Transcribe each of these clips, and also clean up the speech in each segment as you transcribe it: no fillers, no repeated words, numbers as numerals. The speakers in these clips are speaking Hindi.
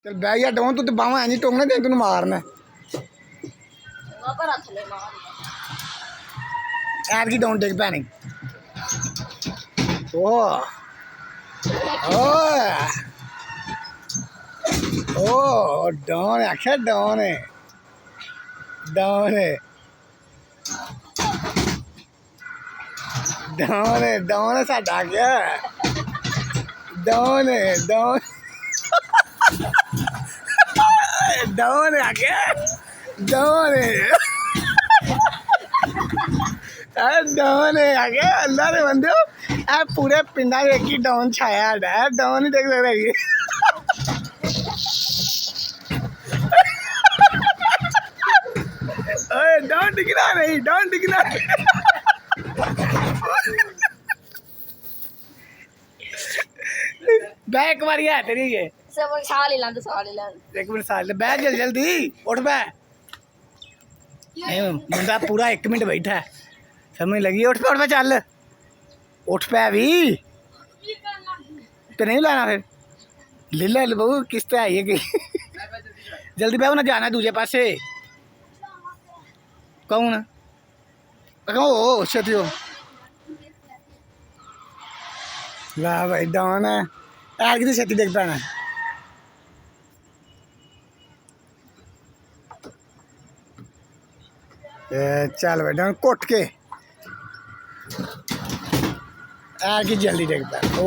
चल बह जा डोन तू तो बावा इंज टोंगना ते तेन मारना ऐर की डोन डिग पैनी ओ ओ डोन आख्या डोन डोन डोन डोन साडा क्या डोन डोन डोन आख्या डोन डोन आख्या अल्लाह दे बंदे ए पूरे पिंडा एक ही डोन छाया है डोन ही देख सकते डोन दिखना नहीं डोन दिखना बैक बारी है तेरी ये सब साल ही लांद एक मिनट साल बैठ जल्दी जल्दी उठ बे बंदा पूरा 1 मिनट बैठा है समझ लगी उठ पे चल उठ पे भी तो नहीं लाना फिर ले ले बहू किस्त आई है कि जल्दी बहू ना जाना दूजे पासे कौन ओ छती हो ला भाई डॉन है यार कितनी छती देख पाना चल भाई डॉन कोट के यार की जल्दी देख पाना ओ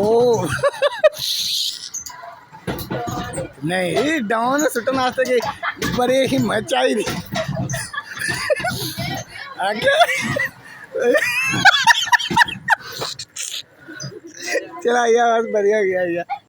नहीं डॉन सुटन वास्ते की बड़ी हिम्मत चाहिए आगे चला बस बढ़िया गया